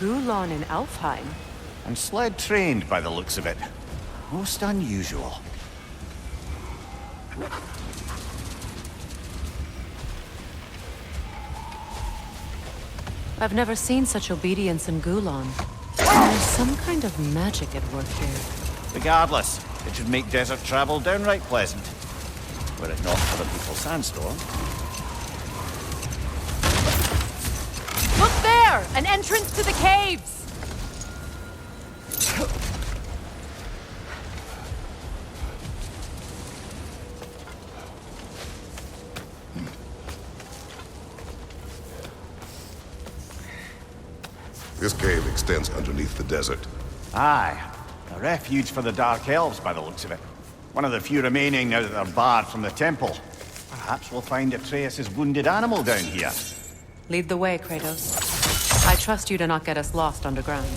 Gulon in Alfheim. And sled trained by the looks of it. Most unusual. I've never seen such obedience in Gulon. There's some kind of magic at work here. Regardless, it should make desert travel downright pleasant. Were it not for the brutal sandstorm. Look there! An entrance to the caves! This cave extends underneath the desert. Aye. A refuge for the Dark Elves by the looks of it. One of the few remaining now that they're barred from the temple. Perhaps we'll find Atreus' wounded animal down here. Lead the way, Kratos. I trust you to not get us lost underground.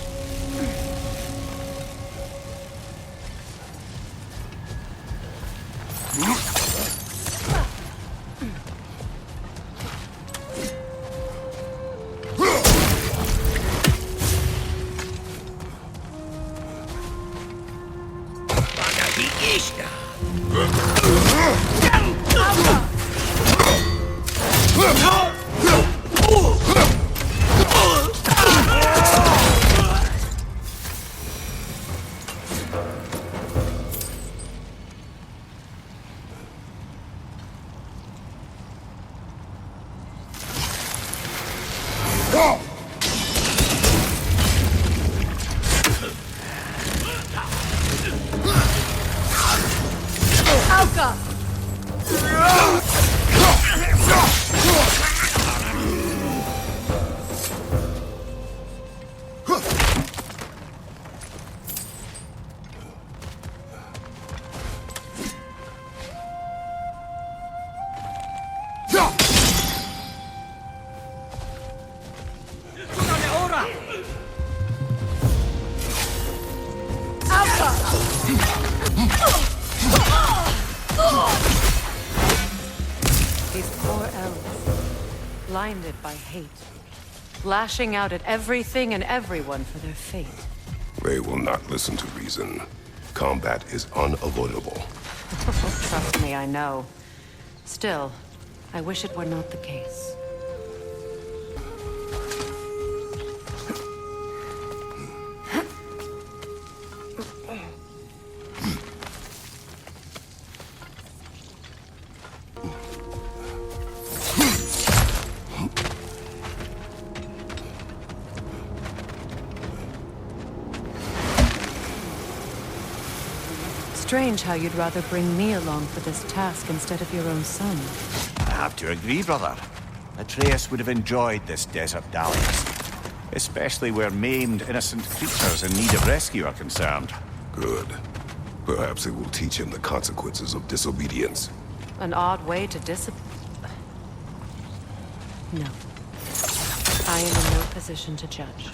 These poor elves, blinded by hate, lashing out at everything and everyone for their fate. They will not listen to reason. Combat is unavoidable. Trust me, I know. Still, I wish it were not the case. Strange how you'd rather bring me along for this task instead of your own son. I have to agree, brother. Atreus would have enjoyed this desert dalliance. Especially where maimed, innocent creatures in need of rescue are concerned. Good. Perhaps it will teach him the consequences of disobedience. An odd way to No. I am in no position to judge.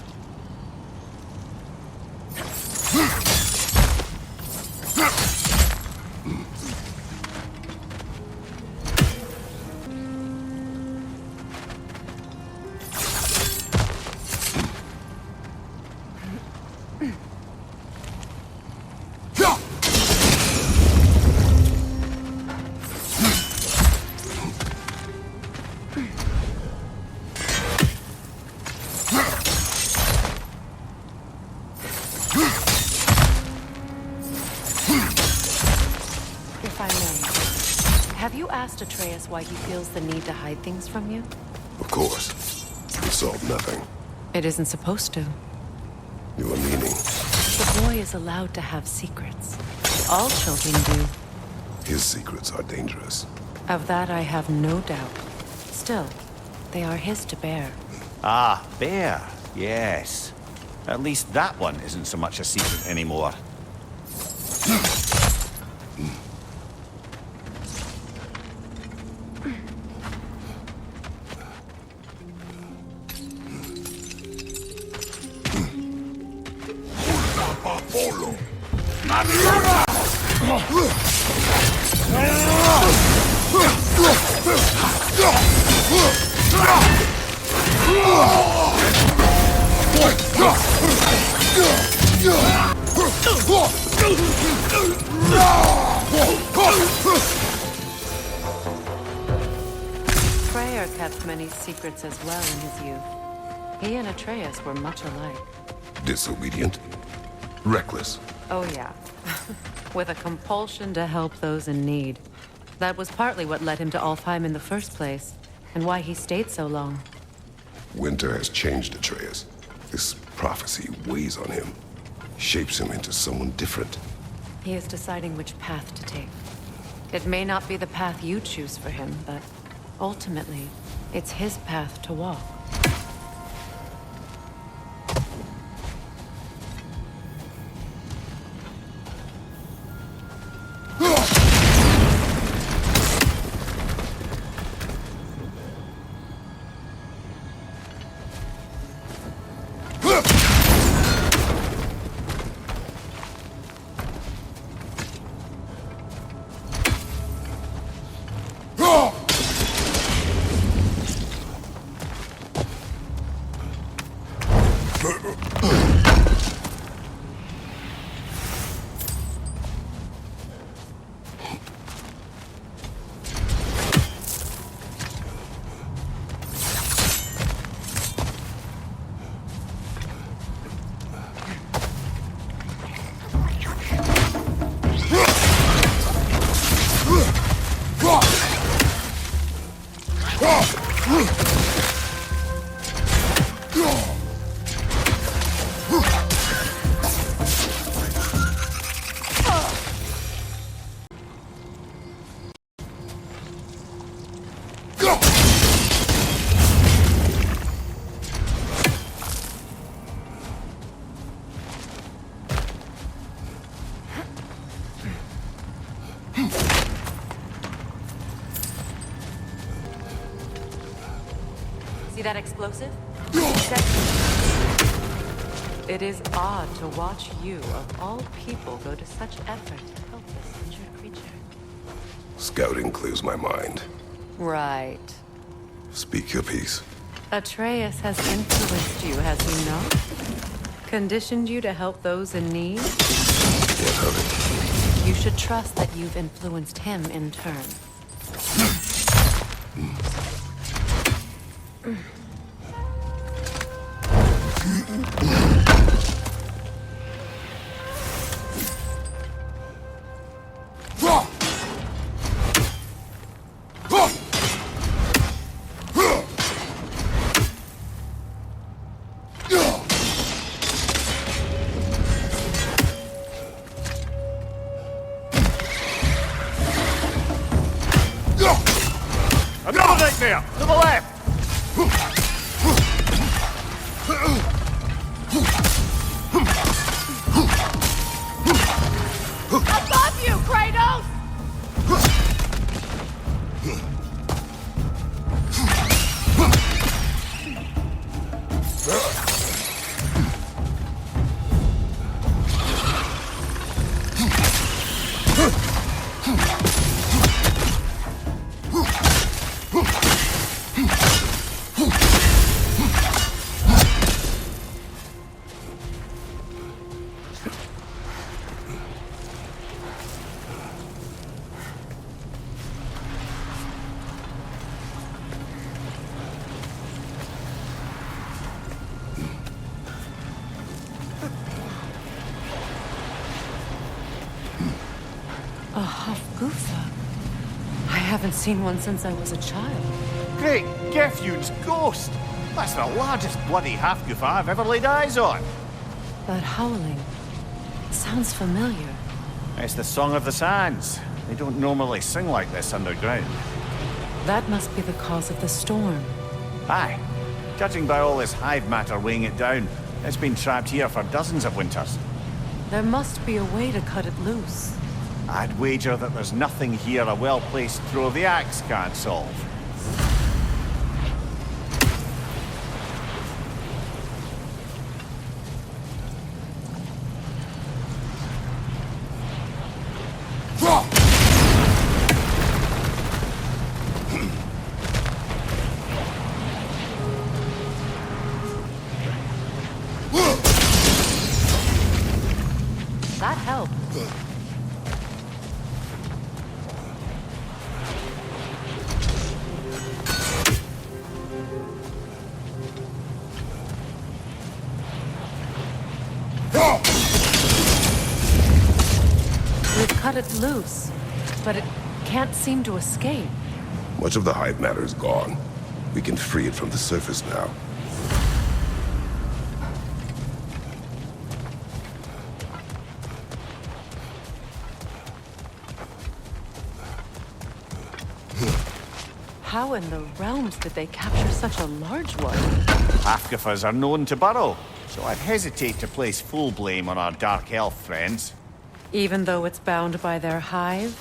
If I may, have you asked Atreus why he feels the need to hide things from you? Of course. It solved nothing. It isn't supposed to. Your meaning? The boy is allowed to have secrets. All children do. His secrets are dangerous. Of that I have no doubt. Still, they are his to bear. Ah, bear. Yes. At least that one isn't so much a secret anymore. Freyr kept many secrets as well in his youth. He and Atreus were much alike. Disobedient? Reckless? Oh yeah. With a compulsion to help those in need. That was partly what led him to Alfheim in the first place, and why he stayed so long. Winter has changed Atreus. This prophecy weighs on him, shapes him into someone different. He is deciding which path to take. It may not be the path you choose for him, but ultimately, it's his path to walk. See that explosive? It is odd to watch you, of all people, go to such effort to help this injured creature. Scouting clears my mind. Right. Speak your piece. Atreus has influenced you, has he not? Conditioned you to help those in need? What of it? You should trust that you've influenced him in turn. Another nightmare! To the left! Above you, Kratos! A Hafgufa. I haven't seen one since I was a child. Great Gefjun's ghost! That's the largest bloody Hafgufa I've ever laid eyes on. That howling sounds familiar. It's the Song of the Sands. They don't normally sing like this underground. That must be the cause of the storm. Aye. Judging by all this hive matter weighing it down, it's been trapped here for dozens of winters. There must be a way to cut it loose. I'd wager that there's nothing here a well-placed throw of the axe can't solve. got it loose, but it can't seem to escape. Much of the hive matter is gone. We can free it from the surface now. How in the realms did they capture such a large one? Hafgufas are known to burrow, so I'd hesitate to place full blame on our Dark Elf friends. Even though it's bound by their hive?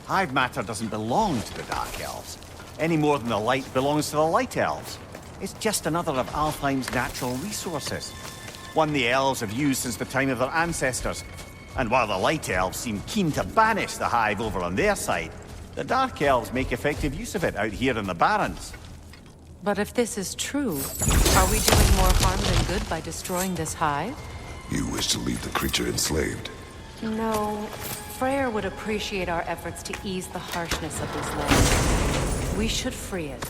Hive matter doesn't belong to the Dark Elves, any more than the light belongs to the Light Elves. It's just another of Alfheim's natural resources. One the elves have used since the time of their ancestors. And while the Light Elves seem keen to banish the hive over on their side, the Dark Elves make effective use of it out here in the Barrens. But if this is true, are we doing more harm than good by destroying this hive? You wish to leave the creature enslaved. No. Freyr would appreciate our efforts to ease the harshness of this land. We should free it.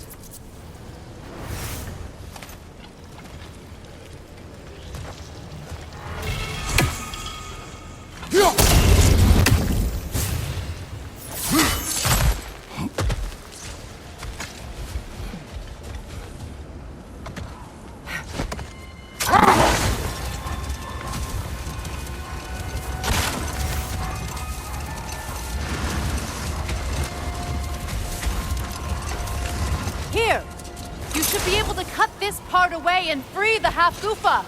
Here! You should be able to cut this part away and free the Hafgufa!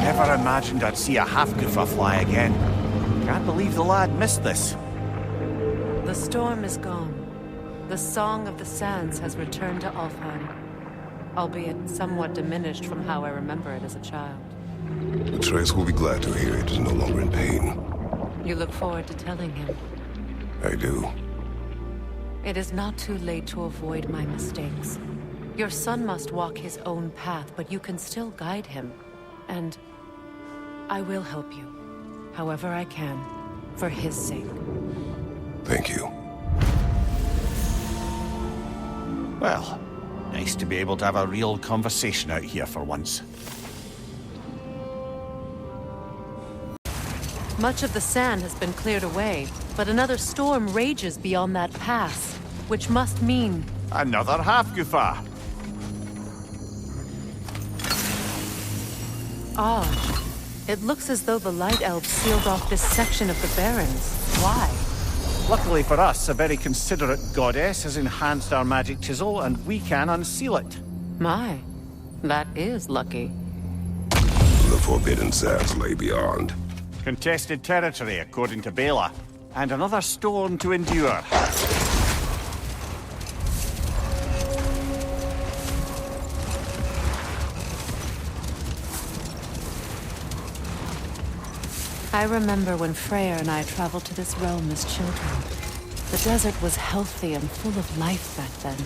Never imagined I'd see a Hafgufa fly again. Can't believe the lad missed this. The storm is gone. The Song of the Sands has returned to Alfheim, albeit somewhat diminished from how I remember it as a child. Atreus will be glad to hear it is no longer in pain. You look forward to telling him. I do. It is not too late to avoid my mistakes. Your son must walk his own path, but you can still guide him. And I will help you, however I can, for his sake. Thank you. Well, nice to be able to have a real conversation out here for once. Much of the sand has been cleared away, but another storm rages beyond that pass, which must mean... Another Hafgufa! Odd. It looks as though the Light Elves sealed off this section of the Barrens. Why? Luckily for us, a very considerate goddess has enhanced our magic chisel, and we can unseal it. My, that is lucky. The Forbidden Sands lay beyond. Contested territory, according to Bela, and another storm to endure. I remember when Freyr and I traveled to this realm as children. The desert was healthy and full of life back then.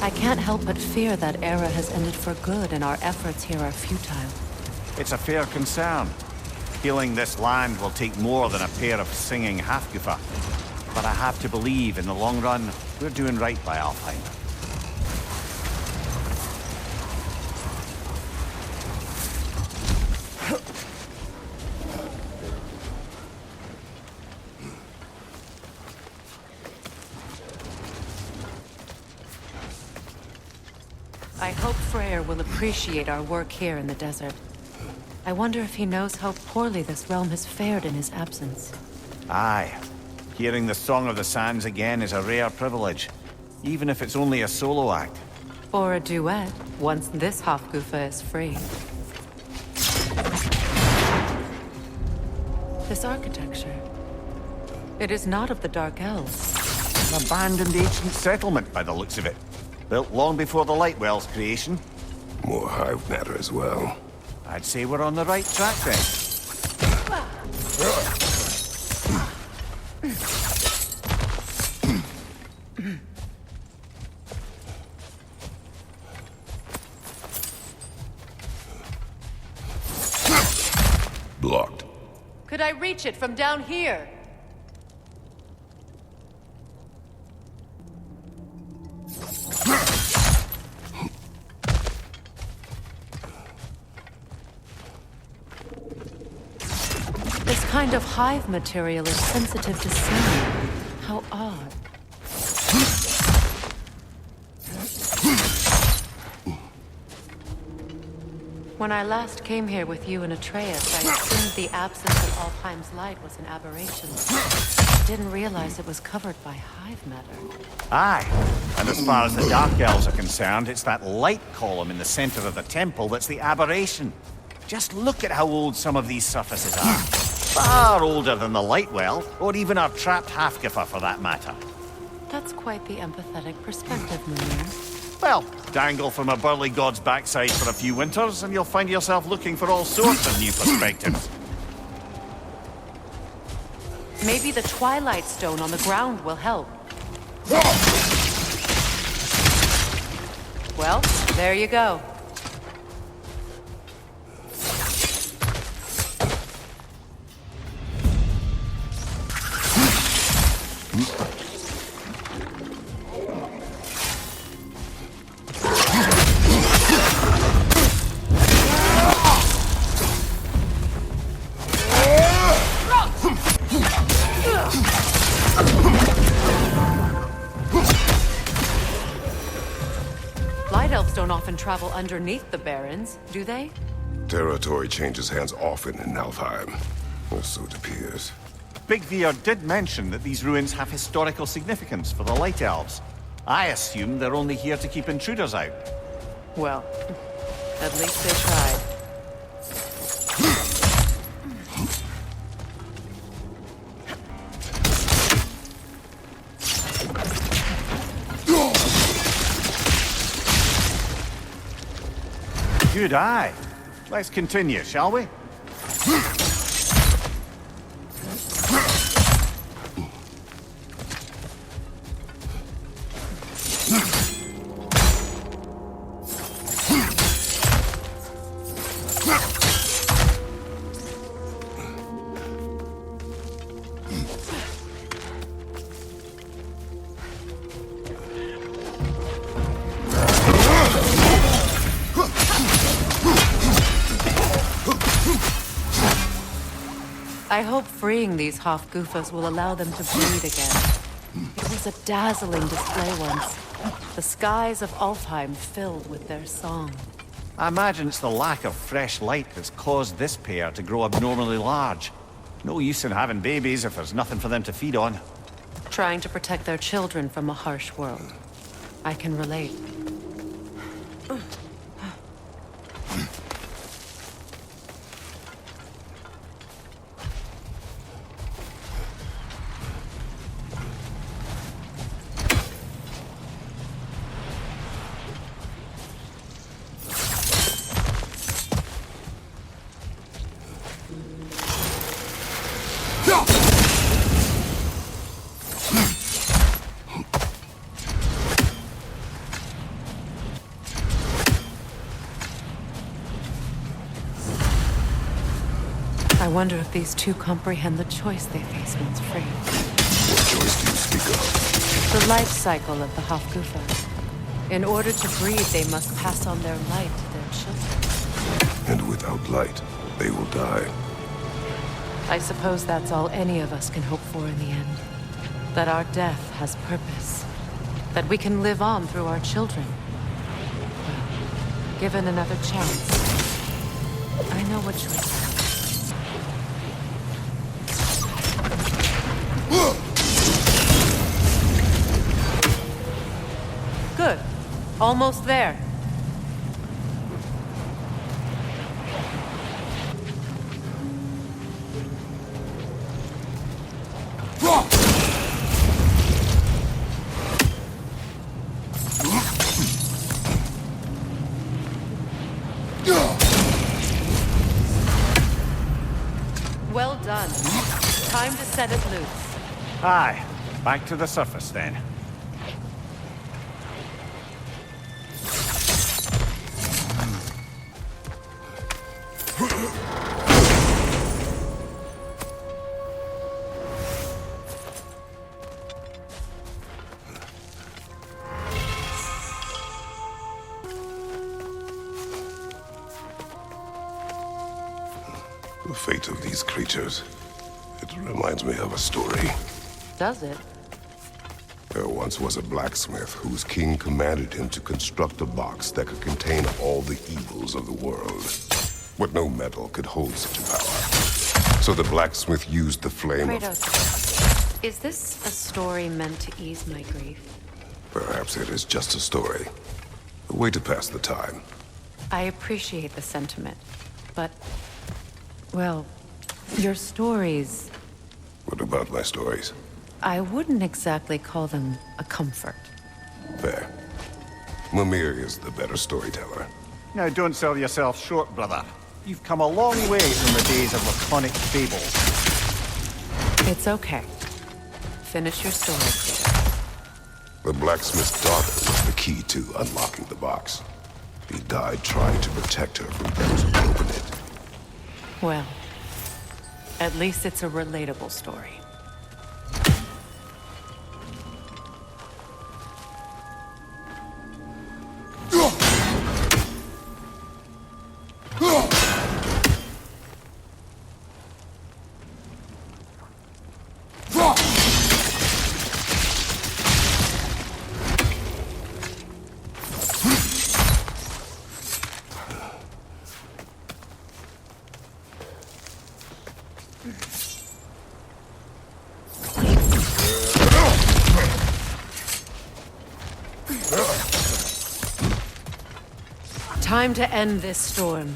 I can't help but fear that era has ended for good and our efforts here are futile. It's a fair concern. Healing this land will take more than a pair of singing Hafgufa. But I have to believe, in the long run, we're doing right by Alfheim. I hope Freyr will appreciate our work here in the desert. I wonder if he knows how poorly this realm has fared in his absence. Aye. Hearing the Song of the Sands again is a rare privilege, even if it's only a solo act. Or a duet, once this Hafgufa is free. This architecture. It is not of the Dark Elves. An abandoned ancient settlement by the looks of it. Built long before the Lightwell's creation. More hive matter as well. I'd say we're on the right track then. Blocked. Could I reach it from down here? This kind of hive material is sensitive to sound. How odd. When I last came here with you and Atreus, I assumed the absence of Alfheim's light was an aberration. I didn't realize it was covered by hive matter. Aye. And as far as the Dark Elves are concerned, it's that light column in the center of the temple that's the aberration. Just look at how old some of these surfaces are. Far older than the light well, or even our trapped Hafgufa for that matter. That's quite the empathetic perspective, Mimir. Well, dangle from a burly god's backside for a few winters, and you'll find yourself looking for all sorts of new perspectives. Maybe the Twilight Stone on the ground will help. Well, there you go. Light elves don't often travel underneath the Barrens, do they? Territory changes hands often in Alfheim, or so it appears. Big Veer did mention that these ruins have historical significance for the Light Elves. I assume they're only here to keep intruders out. Well, at least they tried. Good eye. Let's continue, shall we? I hope freeing these Hafgufas will allow them to breathe again. It was a dazzling display once. The skies of Alfheim filled with their song. I imagine it's the lack of fresh light that's caused this pair to grow abnormally large. No use in having babies if there's nothing for them to feed on. Trying to protect their children from a harsh world. I can relate. I wonder if these two comprehend the choice they face once free. What choice do you speak of? The life cycle of the Hafgufa. In order to breathe, they must pass on their light to their children. And without light, they will die. I suppose that's all any of us can hope for in the end. That our death has purpose. That we can live on through our children. Well, given another chance, I know what choice. Good. Almost there. Well done. Time to set it loose. Aye. Back to the surface then. The fate of these creatures. It reminds me of a story. Does it? There once was a blacksmith whose king commanded him to construct a box that could contain all the evils of the world. But no metal could hold such a power. So the blacksmith used the flame Kratos, is this a story meant to ease my grief? Perhaps it is just a story. A way to pass the time. I appreciate the sentiment, but... well, your stories... What about my stories? I wouldn't exactly call them a comfort. Fair. Mimir is the better storyteller. Now, don't sell yourself short, brother. You've come a long way from the days of laconic fables. It's okay. Finish your story, Kratos. The blacksmith's daughter was the key to unlocking the box. He died trying to protect her from those who opened it. Well, at least it's a relatable story. Time to end this storm.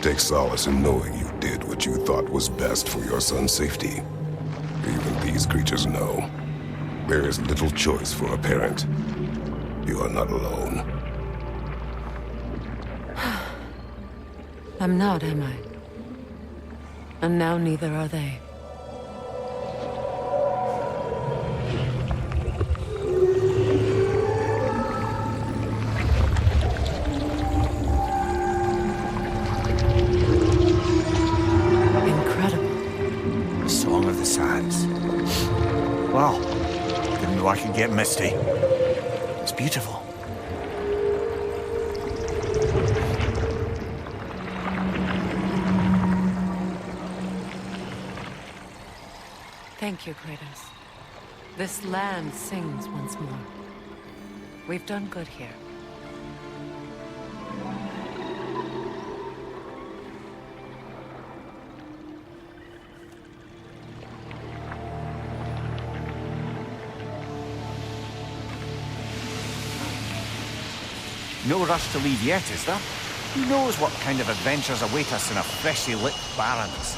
Take solace in knowing you did what you thought was best for your son's safety. Even these creatures know. There is little choice for a parent. You are not alone. I'm not, am I? And now neither are they. Wow, didn't know I could get misty. It's beautiful. Thank you, Kratos. This land sings once more. We've done good here. No rush to leave yet, is there? Who knows what kind of adventures await us in a freshly lit Barrens?